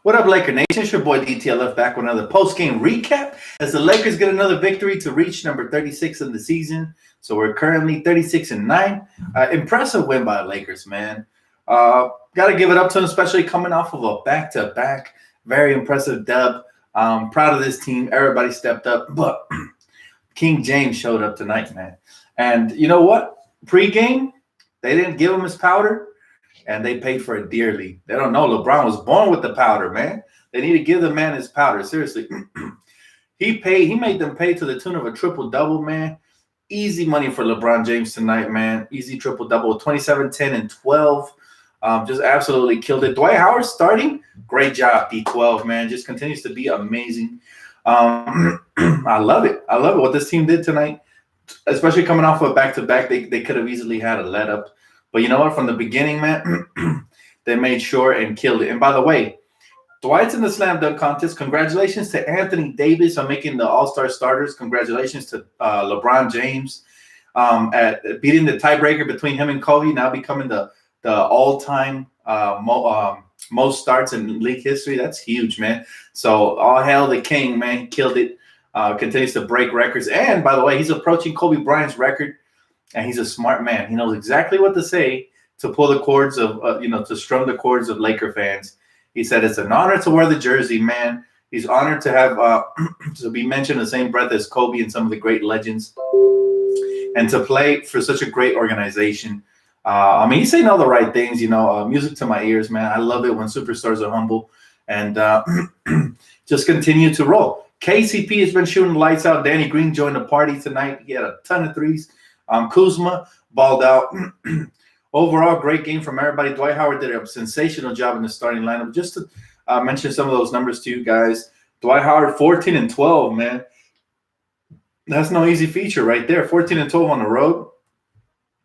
What up, Laker Nation? It's your boy DTLF back with another post-game recap as the Lakers get another victory to reach number 36 in the season. So we're currently 36-9. Impressive win by the Lakers, man. Got to give it up to them, especially coming off of a back-to-back. Very impressive dub. Proud of this team. Everybody stepped up. But King James showed up tonight, man. And you know what? Pre-game, they didn't give him his powder. And they paid for it dearly. They don't know LeBron was born with the powder, man. They need to give the man his powder. Seriously. He made them pay to the tune of a triple-double, man. Easy money for LeBron James tonight, man. Easy triple-double with 27, 10, and 12. Just absolutely killed it. Dwight Howard starting. Great job, D12, man. Just continues to be amazing. I love it. I love it what this team did tonight, especially coming off of a back-to-back. They could have easily had a let-up. But you know what? From the beginning, man, they made sure and killed it. And by the way, Dwight's in the slam dunk contest. Congratulations to Anthony Davis on making the All-Star starters. Congratulations to LeBron James at beating the tiebreaker between him and Kobe, now becoming the all-time most starts in league history. That's huge, man. So all hail the king, man. He killed it. Continues to break records. And by the way, he's approaching Kobe Bryant's record. And he's a smart man. He knows exactly what to say to pull the cords of, to strum the cords of Laker fans. He said it's an honor to wear the jersey, man. He's honored to have to be mentioned in the same breath as Kobe and some of the great legends, and to play for such a great organization. He's saying all the right things. Music to my ears, man. I love it when superstars are humble and just continue to roll. KCP has been shooting the lights out. Danny Green joined the party tonight. He had a ton of threes. Kuzma balled out. Overall, great game from everybody. Dwight Howard did a sensational job in the starting lineup. Just to mention some of those numbers to you guys. Dwight Howard, 14 and 12, man. That's no easy feature right there. 14 and 12 on the road.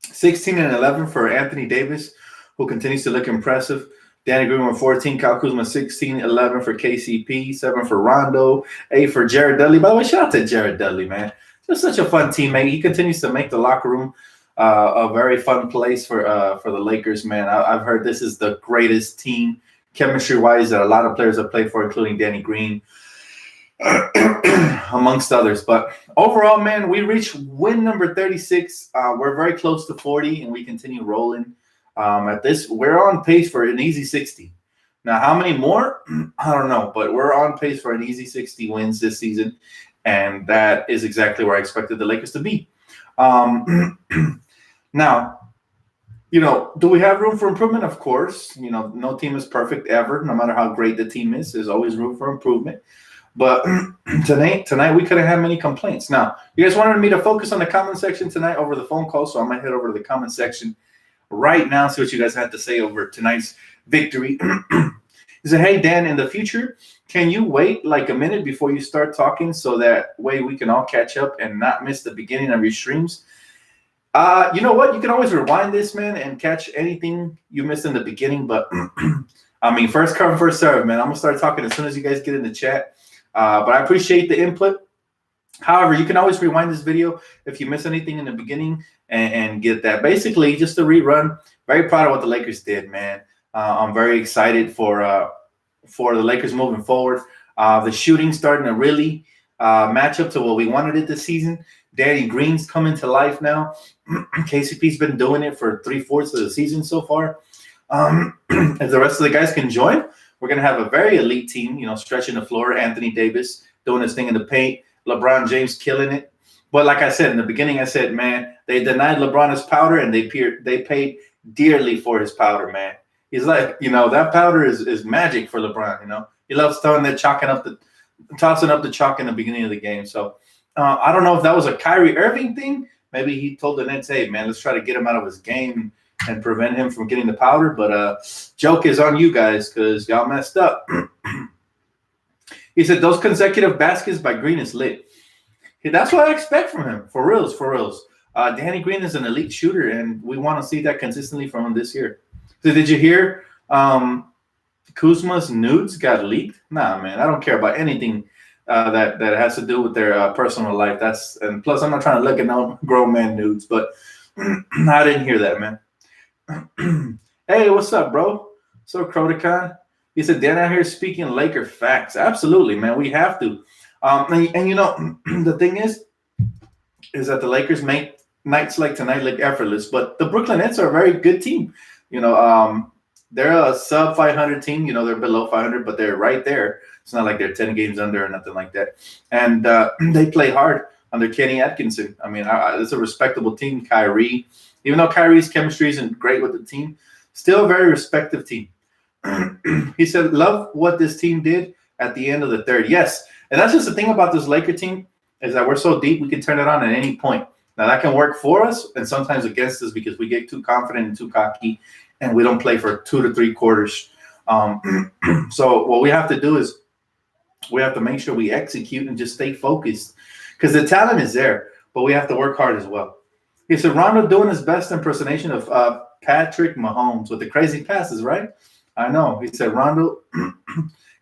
16 and 11 for Anthony Davis, who continues to look impressive. Danny Green with 14, Kyle Kuzma 16, 11 for KCP, 7 for Rondo, 8 for Jared Dudley. By the way, shout out to Jared Dudley, man. Just such a fun teammate. He continues to make the locker room a very fun place for the Lakers, man. I've heard this is the greatest team chemistry-wise that a lot of players have played for, including Danny Green, amongst others. But overall, man, we reached win number 36. We're very close to 40, and we continue rolling. At this, we're on pace for an easy 60. Now, how many more? I don't know, but we're on pace for an easy 60 wins this season. And that is exactly where I expected the Lakers to be. Now, do we have room for improvement? Of course. No team is perfect ever. No matter how great the team is, there's always room for improvement. But tonight we couldn't have many complaints. Now, you guys wanted me to focus on the comment section tonight over the phone call, so I might head over to the comment section right now, see what you guys had to say over tonight's victory. He said, hey, Dan, in the future, can you wait like a minute before you start talking so that way we can all catch up and not miss the beginning of your streams? You know what? You can always rewind this, man, and catch anything you missed in the beginning. But, first come, first serve, man. I'm going to start talking as soon as you guys get in the chat. But I appreciate the input. However, you can always rewind this video if you miss anything in the beginning and get that. Basically, just a rerun. Very proud of what the Lakers did, man. I'm very excited for the Lakers moving forward. The shooting starting to really match up to what we wanted it this season. Danny Green's coming to life now. KCP's been doing it for 3/4 of the season so far. If the rest of the guys can join, we're going to have a very elite team, stretching the floor. Anthony Davis doing his thing in the paint. LeBron James killing it. But like I said, in the beginning, I said, man, they denied LeBron his powder, and they paid dearly for his powder, man. He's like, that powder is magic for LeBron, He loves tossing up the chalk in the beginning of the game. So I don't know if that was a Kyrie Irving thing. Maybe he told the Nets, hey, man, let's try to get him out of his game and prevent him from getting the powder. But joke is on you guys because y'all messed up. He said, those consecutive baskets by Green is lit. That's what I expect from him. For reals. Danny Green is an elite shooter, and we want to see that consistently from him this year. So did you hear Kuzma's nudes got leaked? Nah, man, I don't care about anything that has to do with their personal life. And plus, I'm not trying to look at no grown man nudes, but I didn't hear that, man. Hey, what's up, bro? So Crotacon, He said, Dan out here speaking Laker facts. Absolutely, man. We have to. And you know, the thing is that the Lakers make nights like tonight look effortless, but the Brooklyn Nets are a very good team. You know, they're a sub 500 team. You know, they're below 500, but they're right there. It's not like they're 10 games under or nothing like that. And they play hard under Kenny Atkinson. I mean, it's a respectable team. Kyrie, even though Kyrie's chemistry isn't great with the team, still a very respective team. He said, love what this team did at the end of the third. Yes. And that's just the thing about this Laker team is that we're so deep, we can turn it on at any point. Now, that can work for us and sometimes against us because we get too confident and too cocky and we don't play for 2 to 3 quarters. So what we have to do is we have to make sure we execute and just stay focused because the talent is there, but we have to work hard as well. He said, Rondo doing his best impersonation of Patrick Mahomes with the crazy passes, right? I know. He said, Rondo,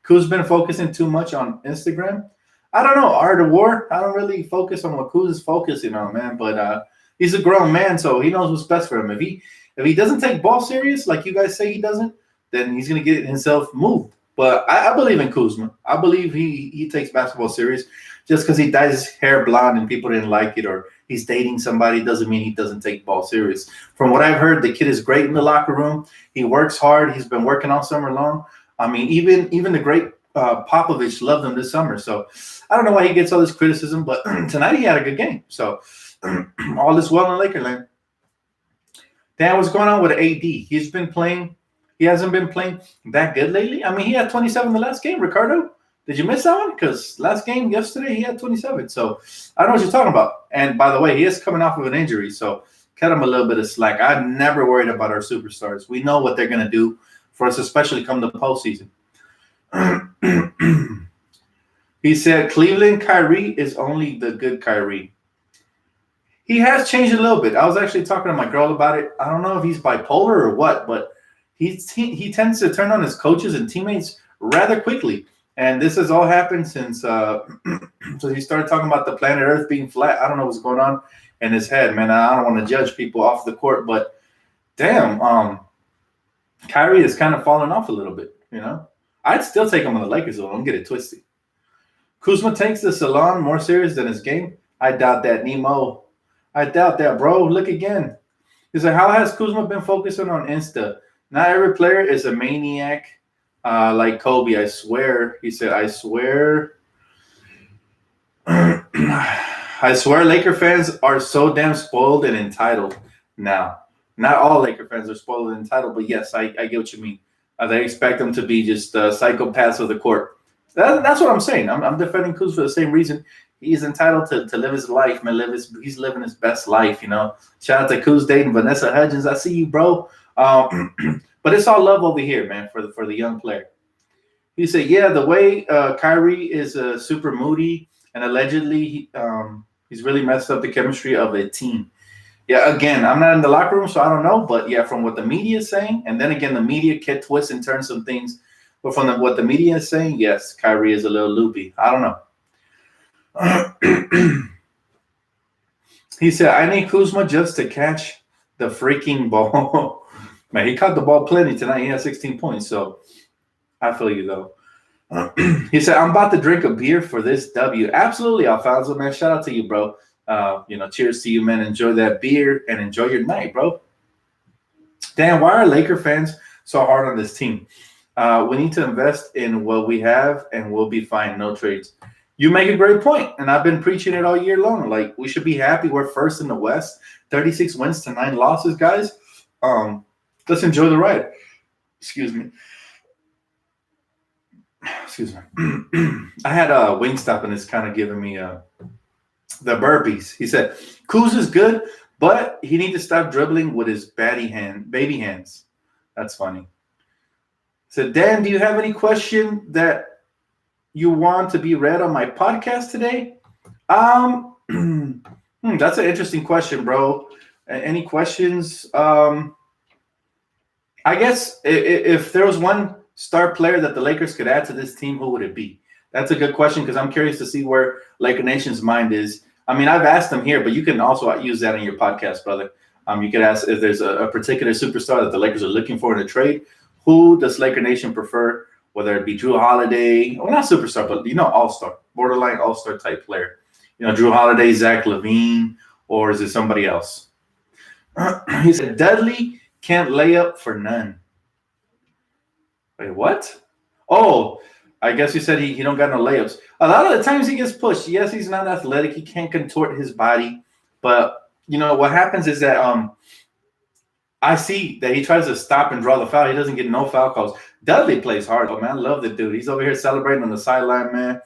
Kuz's been focusing too much on Instagram. I don't know. Art of War. I don't really focus on what Kuz is focusing on, man. But he's a grown man, so he knows what's best for him. If he doesn't take ball serious, like you guys say he doesn't, then he's gonna get himself moved. But I believe in Kuzma. I believe he takes basketball serious. Just because he dyes his hair blonde and people didn't like it, or he's dating somebody, doesn't mean he doesn't take ball serious. From what I've heard, the kid is great in the locker room. He works hard. He's been working all summer long. I mean, even the great Popovich loved him this summer. So I don't know why he gets all this criticism, but tonight he had a good game. So all is well in Lakerland. Dan, what's going on with AD? He's been playing. He hasn't been playing that good lately. I mean, he had 27 the last game. Ricardo, did you miss that one? Because last game yesterday he had 27. So I don't know what you're talking about. And by the way, he is coming off of an injury, so cut him a little bit of slack. I'm never worried about our superstars. We know what they're going to do for us, especially come the postseason. He said Cleveland Kyrie is only the good Kyrie. He has changed a little bit. I was actually talking to my girl about it. I don't know if he's bipolar or what, but he tends to turn on his coaches and teammates rather quickly. And this has all happened since so he started talking about the planet Earth being flat. I don't know what's going on in his head, man. I don't want to judge people off the court, but damn, Kyrie is kind of falling off a little bit, you know. I'd still take him on the Lakers, though. Don't get it twisted. Kuzma takes the salon more serious than his game. I doubt that, Nemo. I doubt that, bro. Look again. He said, how has Kuzma been focusing on Insta? Not every player is a maniac like Kobe, I swear. He said, I swear. I swear Laker fans are so damn spoiled and entitled now. Not all Laker fans are spoiled and entitled, but yes, I get what you mean. They expect them to be just psychopaths of the court. That's what I'm saying. I'm defending Kuz for the same reason. He's entitled to live his life, man. He's living his best life, you know. Shout out to Kuz dating Vanessa Hudgens. I see you, bro. But it's all love over here, man, for the young player. He said, yeah, the way Kyrie is super moody and allegedly he's really messed up the chemistry of a team. Yeah, again, I'm not in the locker room, so I don't know. But, yeah, from what the media is saying, and then again, the media can twist and turn some things. But from what the media is saying, yes, Kyrie is a little loopy. I don't know. He said, I need Kuzma just to catch the freaking ball. Man, he caught the ball plenty tonight. He had 16 points, so I feel you, though. He said, I'm about to drink a beer for this W. Absolutely, Alfonso, man. Shout out to you, bro. Cheers to you, man. Enjoy that beer and enjoy your night, bro. Dan, why are Laker fans so hard on this team? We need to invest in what we have and we'll be fine. No trades. You make a great point, and I've been preaching it all year long. Like, we should be happy. We're first in the West. 36 wins to 9 losses, guys. Let's enjoy the ride. Excuse me. I had a Wingstop, and it's kind of giving me the burpees. He said, Kuz is good, but he needs to stop dribbling with his baby hands. That's funny. So, Dan, do you have any question that you want to be read on my podcast today? That's an interesting question, bro. Any questions? I guess if there was one star player that the Lakers could add to this team, who would it be? That's a good question because I'm curious to see where Laker Nation's mind is. I mean, I've asked them here, but you can also use that in your podcast, brother. You could ask if there's a particular superstar that the Lakers are looking for in a trade. Who does Laker Nation prefer whether it be Drew Holiday, well, not superstar, but all-star, borderline all-star type player. Drew Holiday, Zach LaVine, or is it somebody else? He said Dudley can't lay up for none. Wait, what? Oh, I guess you said he don't got no layups. A lot of the times he gets pushed. Yes, he's not athletic. He can't contort his body. But what happens is that I see that he tries to stop and draw the foul. He doesn't get no foul calls. Dudley plays hard, though, man. I love the dude. He's over here celebrating on the sideline, man.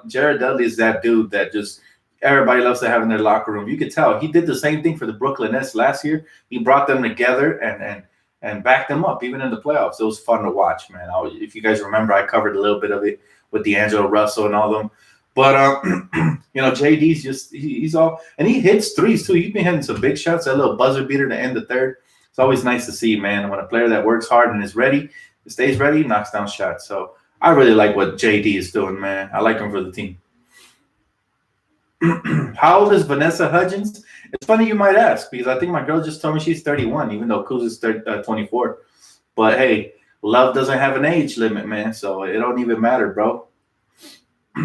Jared Dudley is that dude that just everybody loves to have in their locker room. You could tell he did the same thing for the Brooklyn Nets last year. He brought them together and backed them up, even in the playoffs. It was fun to watch, man. If you guys remember, I covered a little bit of it with D'Angelo Russell and all them. But JD's just he's all, and he hits threes too. He's been hitting some big shots. That little buzzer beater to end the third. It's always nice to see, man. When a player that works hard and is ready, stays ready, knocks down shots. So I really like what JD is doing, man. I like him for the team. How old is Vanessa Hudgens? It's funny you might ask, because I think my girl just told me she's 31, even though Kuz is 24. But hey, love doesn't have an age limit, man. So it don't even matter, bro.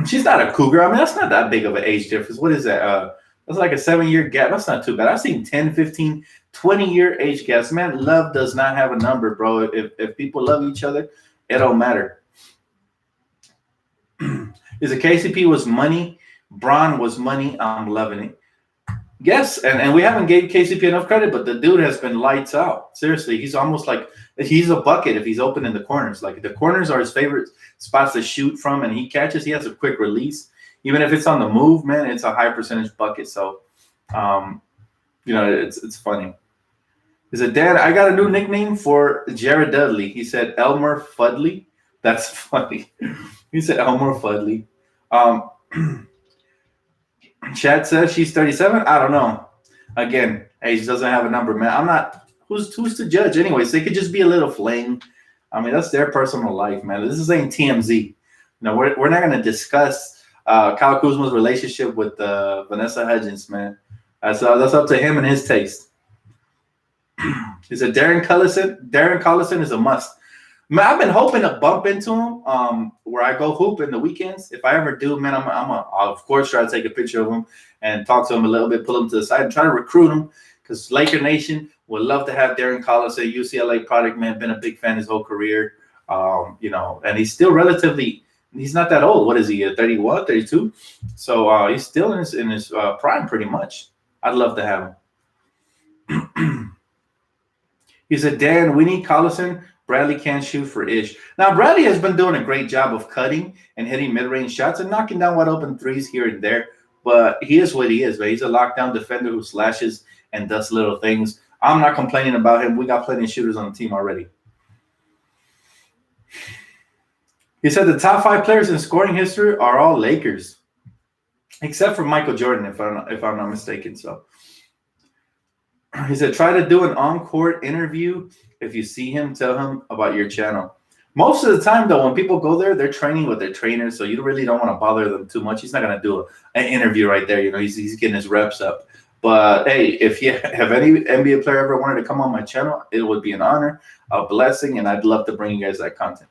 She's not a cougar. I mean, that's not that big of an age difference. What is that? That's like a 7-year gap. That's not too bad. I've seen 10, 15, 20-year age gaps. Man, love does not have a number, bro. If people love each other, it don't matter. Is it KCP was money? Bron was money. I'm loving it. Yes, and we haven't gave KCP enough credit, but the dude has been lights out. Seriously, he's almost like he's a bucket if he's open in the corners. Like the corners are his favorite spots to shoot from, and he catches. He has a quick release. Even if it's on the move, man, it's a high percentage bucket. So, it's funny. He said, Dad, I got a new nickname for Jared Dudley. He said Elmer Fuddley. That's funny. He said Elmer Fuddley. Chad says she's 37. I don't know. Again, age doesn't have a number, man. I'm not. Who's to judge? Anyways, they could just be a little fling. I mean, that's their personal life, man. This is ain't TMZ. We're not going to discuss Kyle Kuzma's relationship with Vanessa Hudgens, man. That's up to him and his taste. He said Darren Collison is a must. Man, I've been hoping to bump into him where I go hoop in the weekends. If I ever do, man, I'll of course try to take a picture of him and talk to him a little bit, pull him to the side and try to recruit him, because Laker Nation would love to have Darren Collison, UCLA product, man. Been a big fan his whole career, and he's still he's not that old. What is he, 31, 32? So he's still in his prime pretty much. I'd love to have him. He said, Dan, we need Collison. Bradley can't shoot for ish. Now, Bradley has been doing a great job of cutting and hitting mid-range shots and knocking down wide open threes here and there. But he is what he is, man. He's a lockdown defender who slashes and does little things. I'm not complaining about him. We got plenty of shooters on the team already. He said the top 5 players in scoring history are all Lakers, except for Michael Jordan, if I'm not mistaken. So he said, try to do an on-court interview. If you see him, tell him about your channel. Most of the time, though, when people go there, they're training with their trainers, so you really don't want to bother them too much. He's not going to do an interview right there. He's getting his reps up. But, hey, if you have any NBA player ever wanted to come on my channel, it would be an honor, a blessing, and I'd love to bring you guys that content.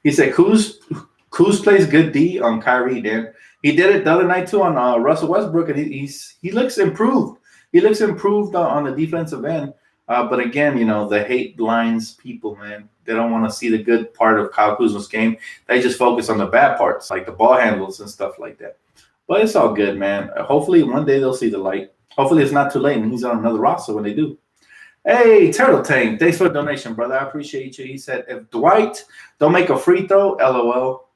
He said, Kuz plays good D on Kyrie, Dan. He did it the other night, too, on Russell Westbrook, and he looks improved. He looks improved on the defensive end. But again, the hate blinds people, man. They don't want to see the good part of Kyle Kuzma's game. They just focus on the bad parts, like the ball handles and stuff like that. But it's all good, man. Hopefully one day they'll see the light. Hopefully it's not too late and he's on another roster when they do. Hey, Turtle Tank, thanks for the donation, brother. I appreciate you. He said, if Dwight don't make a free throw, LOL.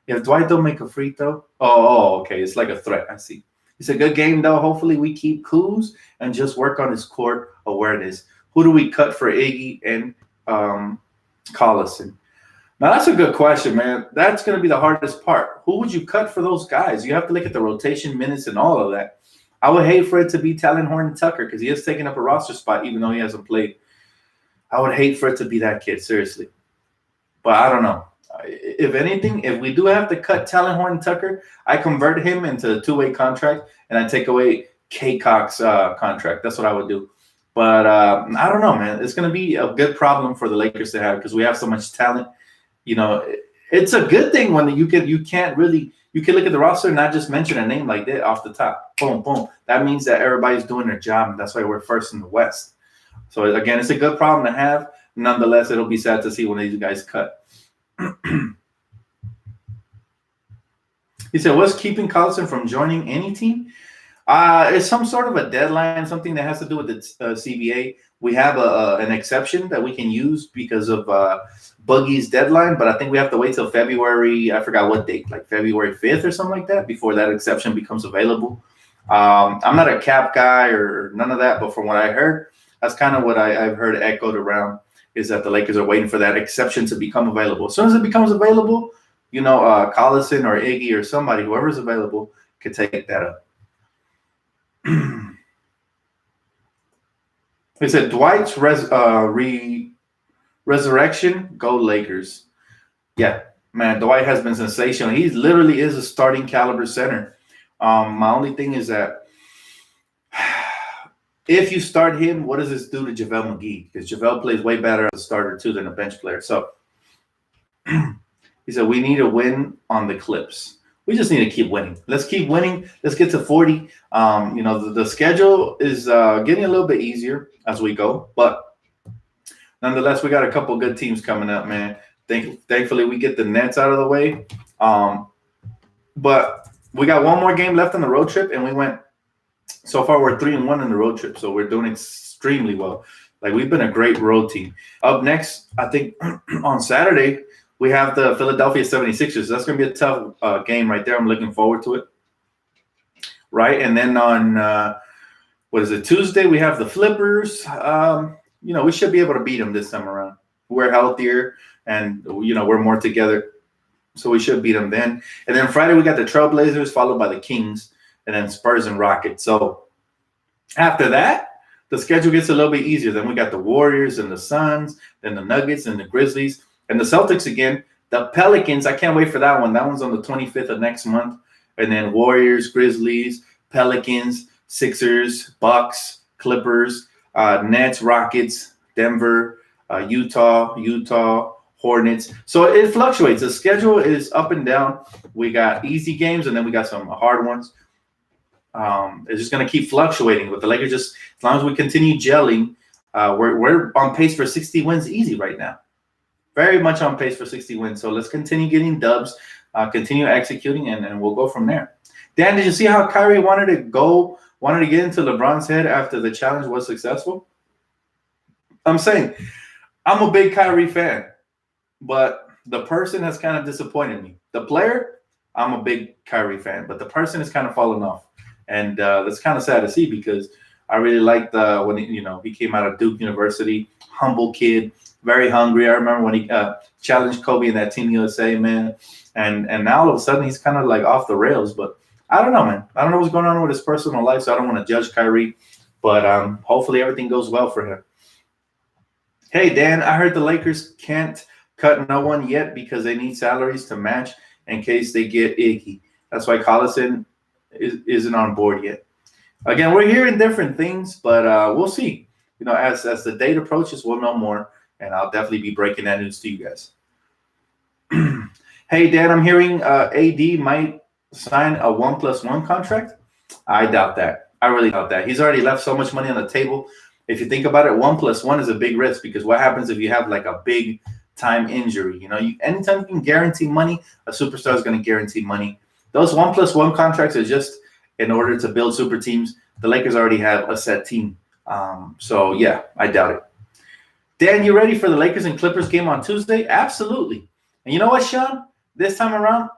If Dwight don't make a free throw, okay. It's like a threat. I see. It's a good game, though. Hopefully we keep Kuz and just work on his court awareness. Who do we cut for Iggy and Collison? Now, that's a good question, man. That's going to be the hardest part. Who would you cut for those guys? You have to look at the rotation minutes and all of that. I would hate for it to be Talon Horton-Tucker because he is taking up a roster spot even though he hasn't played. I would hate for it to be that kid, seriously. But I don't know. If anything, if we do have to cut Talon Horton-Tucker, I convert him into a 2-way contract and I take away K-Cox's contract. That's what I would do. But I don't know, man. It's going to be a good problem for the Lakers to have because we have so much talent. You know, it's a good thing when you can look at the roster and not just mention a name like that off the top. Boom, boom. That means that everybody's doing their job, and that's why we're first in the West. So again, it's a good problem to have. Nonetheless, it'll be sad to see one of these guys cut. He said, "What's keeping Collison from joining any team?" It's some sort of a deadline, something that has to do with the CBA. We have an exception that we can use because of Boogie's deadline, but I think we have to wait till February. I forgot what date, like February 5th or something like that, before that exception becomes available. I'm not a cap guy or none of that, but from what I heard, that's kind of what I've heard echoed around, is that the Lakers are waiting for that exception to become available. As soon as it becomes available, Collison or Iggy or somebody, whoever's available, can take that up. He said, Dwight's resurrection, go Lakers. Yeah, man, Dwight has been sensational. He literally is a starting caliber center. My only thing is that if you start him, what does this do to JaVale McGee? Because JaVale plays way better as a starter, too, than a bench player. So he said, we need a win on the Clips. We just need to keep winning. Let's keep winning. Let's get to 40. The schedule is getting a little bit easier as we go. But nonetheless, we got a couple good teams coming up, man. Thankfully, we get the Nets out of the way. But we got one more game left on the road trip, and we went – so far we're 3-1 in the road trip. So we're doing extremely well. Like, we've been a great road team. Up next, I think on Saturday – we have the Philadelphia 76ers. That's going to be a tough game right there. I'm looking forward to it. Right? And then on, Tuesday, we have the Flippers. We should be able to beat them this time around. We're healthier and, we're more together. So we should beat them then. And then Friday, we got the Trailblazers, followed by the Kings, and then Spurs and Rockets. So after that, the schedule gets a little bit easier. Then we got the Warriors and the Suns, then the Nuggets and the Grizzlies. And the Celtics again, the Pelicans, I can't wait for that one. That one's on the 25th of next month. And then Warriors, Grizzlies, Pelicans, Sixers, Bucks, Clippers, Nets, Rockets, Denver, Utah, Hornets. So it fluctuates. The schedule is up and down. We got easy games, and then we got some hard ones. It's just going to keep fluctuating. But the Lakers, just as long as we continue gelling, we're on pace for 60 wins easy right now. Very much on pace for 60 wins. So let's continue getting dubs, continue executing, and we'll go from there. Dan, did you see how Kyrie wanted to get into LeBron's head after the challenge was successful? I'm saying I'm a big Kyrie fan, but the person has kind of disappointed me. The player, I'm a big Kyrie fan, but the person has kind of fallen off. And that's kind of sad to see because I really liked when he came out of Duke University, humble kid, very hungry. I remember when he challenged Kobe in that Team USA, man. And now all of a sudden he's kind of like off the rails. But I don't know, man. I don't know what's going on with his personal life, so I don't want to judge Kyrie. But hopefully everything goes well for him. Hey, Dan, I heard the Lakers can't cut no one yet because they need salaries to match in case they get Iggy. That's why Collison isn't on board yet. Again, we're hearing different things, but we'll see. As the date approaches, we'll know more. And I'll definitely be breaking that news to you guys. Hey, Dan, I'm hearing AD might sign a 1+1 contract. I doubt that. I really doubt that. He's already left so much money on the table. If you think about it, 1+1 is a big risk because what happens if you have like a big time injury? Anytime you can guarantee money, a superstar is going to guarantee money. Those 1+1 contracts are just in order to build super teams. The Lakers already have a set team. So, yeah, I doubt it. Dan, you ready for the Lakers and Clippers game on Tuesday? Absolutely. And you know what, Sean? This time around,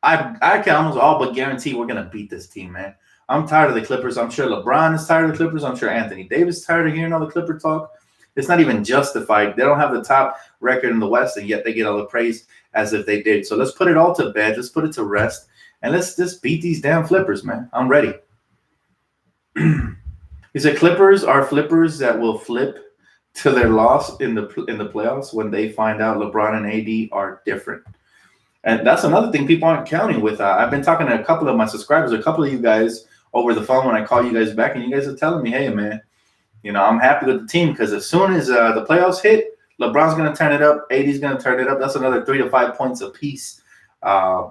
I can almost all but guarantee we're going to beat this team, man. I'm tired of the Clippers. I'm sure LeBron is tired of the Clippers. I'm sure Anthony Davis is tired of hearing all the Clipper talk. It's not even justified. They don't have the top record in the West, and yet they get all the praise as if they did. So let's put it all to bed. Let's put it to rest, and let's just beat these damn Flippers, man. I'm ready. He said Clippers are flippers that will flip to their loss in the playoffs when they find out LeBron and AD are different. And that's another thing people aren't counting with. I've been talking to a couple of my subscribers, a couple of you guys over the phone when I call you guys back, and you guys are telling me, hey, man, I'm happy with the team because as soon as the playoffs hit, LeBron's going to turn it up. AD's going to turn it up. That's another 3 to 5 points apiece.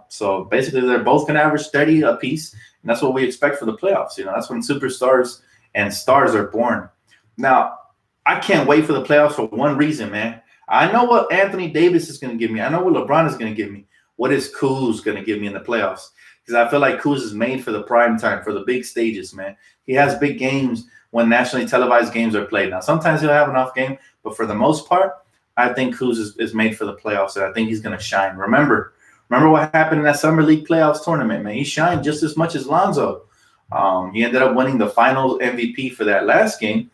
So basically, they're both going to average 30 apiece, and that's what we expect for the playoffs. That's when superstars and stars are born. Now, I can't wait for the playoffs for one reason, man. I know what Anthony Davis is going to give me. I know what LeBron is going to give me. What is Kuz going to give me in the playoffs? Because I feel like Kuz is made for the prime time, for the big stages, man. He has big games when nationally televised games are played. Now, sometimes he'll have an off game, but for the most part, I think Kuz is made for the playoffs, and I think he's going to shine. Remember what happened in that Summer League playoffs tournament, man. He shined just as much as Lonzo. He ended up winning the final MVP for that last game,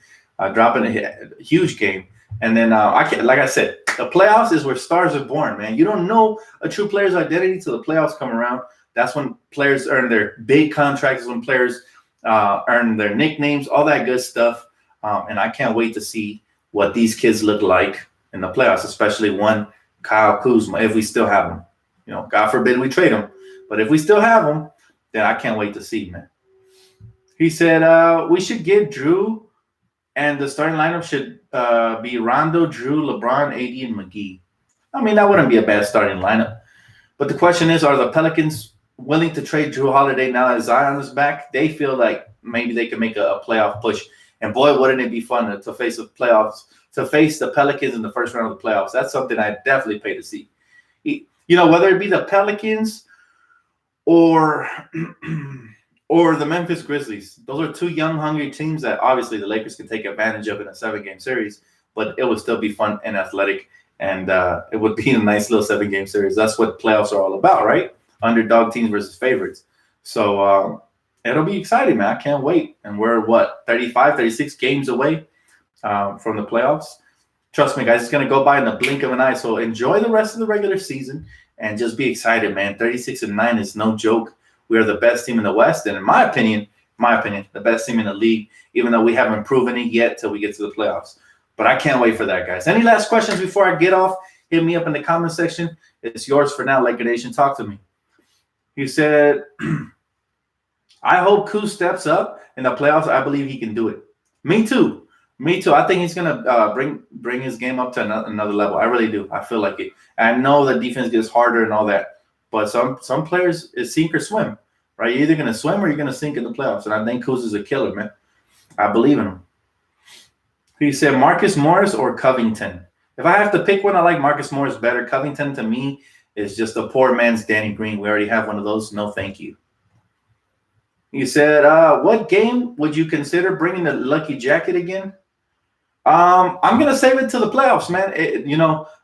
dropping a huge game. And then, like I said, the playoffs is where stars are born, man. You don't know a true player's identity till the playoffs come around. That's when players earn their big contracts, when players earn their nicknames, all that good stuff. And I can't wait to see what these kids look like in the playoffs, especially one Kyle Kuzma, if we still have him. God forbid we trade him. But if we still have him, then I can't wait to see, man. He said we should get Drew, and the starting lineup should be Rondo, Drew, LeBron, AD, and McGee. I mean, that wouldn't be a bad starting lineup. But the question is, are the Pelicans willing to trade Drew Holiday now that Zion is back? They feel like maybe they can make a playoff push. And boy, wouldn't it be fun to face the playoffs, to face the Pelicans in the first round of the playoffs. That's something I definitely pay to see. Whether it be the Pelicans or the Memphis Grizzlies. Those are two young, hungry teams that obviously the Lakers can take advantage of in a 7-game series, but it would still be fun and athletic, and it would be a nice little 7-game series. That's what playoffs are all about, right? Underdog teams versus favorites. So it'll be exciting, man. I can't wait. And we're, 35, 36 games away from the playoffs. Trust me, guys, it's going to go by in the blink of an eye. So enjoy the rest of the regular season and just be excited, man. 36-9 is no joke. We are the best team in the West, and in my opinion, the best team in the league, even though we haven't proven it yet till we get to the playoffs. But I can't wait for that, guys. Any last questions before I get off? Hit me up in the comment section. It's yours for now, Laker Nation. Talk to me. He said, I hope Kuz steps up in the playoffs. I believe he can do it. Me too. I think he's going to bring his game up to another level. I really do. I feel like it. I know the defense gets harder and all that. But some players is sink or swim, right? You're either going to swim or you're going to sink in the playoffs. And I think Kuz is a killer, man. I believe in him. He said Marcus Morris or Covington. If I have to pick one, I like Marcus Morris better. Covington, to me, is just a poor man's Danny Green. We already have one of those. No, thank you. He said, what game would you consider bringing the lucky jacket again? I'm going to save it to the playoffs, man.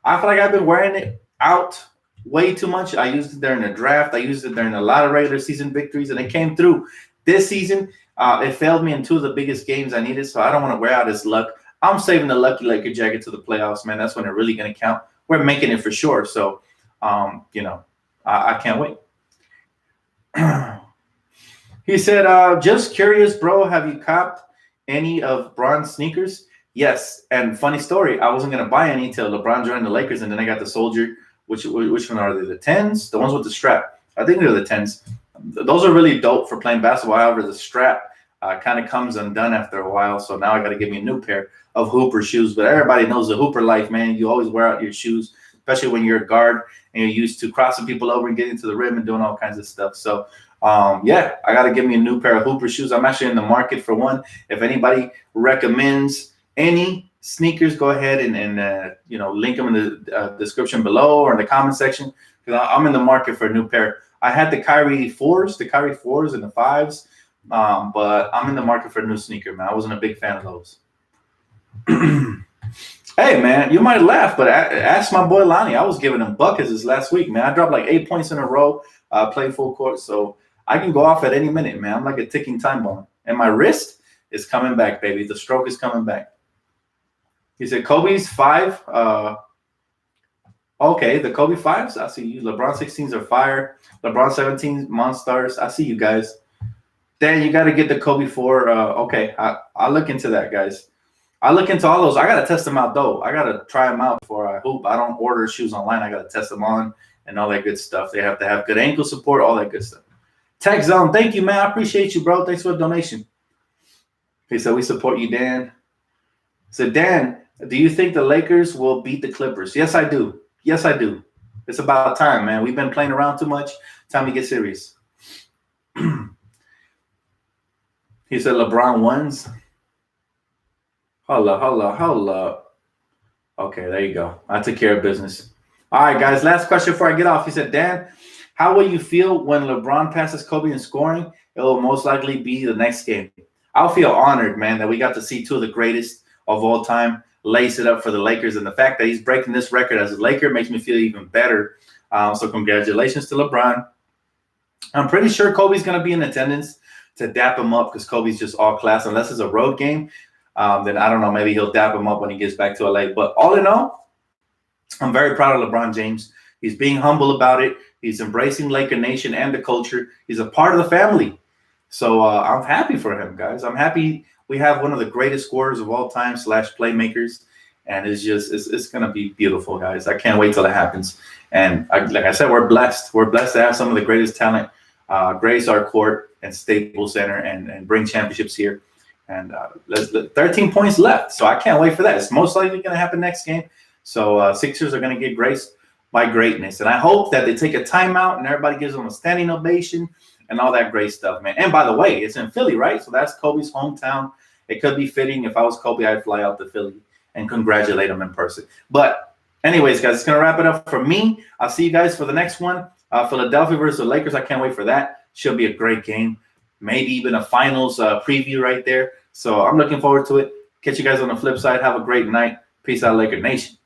I feel like I've been wearing it out way too much. I used it during the draft. I used it during a lot of regular season victories, and it came through. This season, it failed me in two of the biggest games I needed, so I don't want to wear out his luck. I'm saving the lucky Laker jacket to the playoffs, man. That's when it's really going to count. We're making it for sure. So, I can't wait. He said, just curious, bro, have you copped any of Bron's sneakers? Yes, and funny story, I wasn't going to buy any till LeBron joined the Lakers, and then I got the Soldier. Which one are they? The 10s? The ones with the strap. I think they're the 10s. Those are really dope for playing basketball. However, the strap kind of comes undone after a while, so now I got to give me a new pair of Hooper shoes. But everybody knows the Hooper life, man. You always wear out your shoes, especially when you're a guard and you're used to crossing people over and getting to the rim and doing all kinds of stuff. So, I got to give me a new pair of Hooper shoes. I'm actually in the market for one. If anybody recommends any sneakers, go ahead and link them in the description below or in the comment section, because I'm in the market for a new pair. I had the Kyrie 4s and the 5s, but I'm in the market for a new sneaker, man. I wasn't a big fan of those. Hey, man, you might laugh, but ask my boy Lonnie. I was giving him buckets this last week, man. I dropped like 8 points in a row, playing full court, so I can go off at any minute, man. I'm like a ticking time bomb. And my wrist is coming back, baby. The stroke is coming back. He said Kobe's 5. Okay, the Kobe 5s. I see you. LeBron 16s are fire. LeBron 17s, monsters. I see you guys. Dan, you got to get the Kobe 4. Okay, I'll look into that, guys. I'll look into all those. I got to test them out, though. I got to try them out before I hoop. I don't order shoes online. I got to test them on and all that good stuff. They have to have good ankle support, all that good stuff. Tech Zone, thank you, man. I appreciate you, bro. Thanks for the donation. He said, we support you, Dan. So Dan, do you think the Lakers will beat the Clippers? Yes, I do. Yes, I do. It's about time, man. We've been playing around too much. Time to get serious. He said LeBron wins. Hold up. Okay, there you go. I took care of business. All right, guys. Last question before I get off. He said, Dan, how will you feel when LeBron passes Kobe in scoring? It will most likely be the next game. I'll feel honored, man, that we got to see two of the greatest of all time lace it up for the Lakers. And the fact that he's breaking this record as a Laker makes me feel even better. So congratulations to LeBron. I'm pretty sure Kobe's going to be in attendance to dap him up because Kobe's just all class. Unless it's a road game, then I don't know. Maybe he'll dap him up when he gets back to LA. But all in all, I'm very proud of LeBron James. He's being humble about it. He's embracing Laker Nation and the culture. He's a part of the family. So I'm happy for him, guys. I'm happy we have one of the greatest scorers of all time / playmakers. And it's going to be beautiful, guys. I can't wait till it happens. And like I said, we're blessed. We're blessed to have some of the greatest talent grace our court and Staples Center and bring championships here. And 13 points left. So I can't wait for that. It's most likely going to happen next game. So Sixers are going to get graced by greatness. And I hope that they take a timeout and everybody gives them a standing ovation and all that great stuff, man. And by the way, it's in Philly, right? So that's Kobe's hometown. It could be fitting. If I was Kobe, I'd fly out to Philly and congratulate him in person. But anyways, guys, it's going to wrap it up for me. I'll see you guys for the next one. Philadelphia versus the Lakers. I can't wait for that. Should be a great game. Maybe even a finals preview right there. So I'm looking forward to it. Catch you guys on the flip side. Have a great night. Peace out, Laker Nation.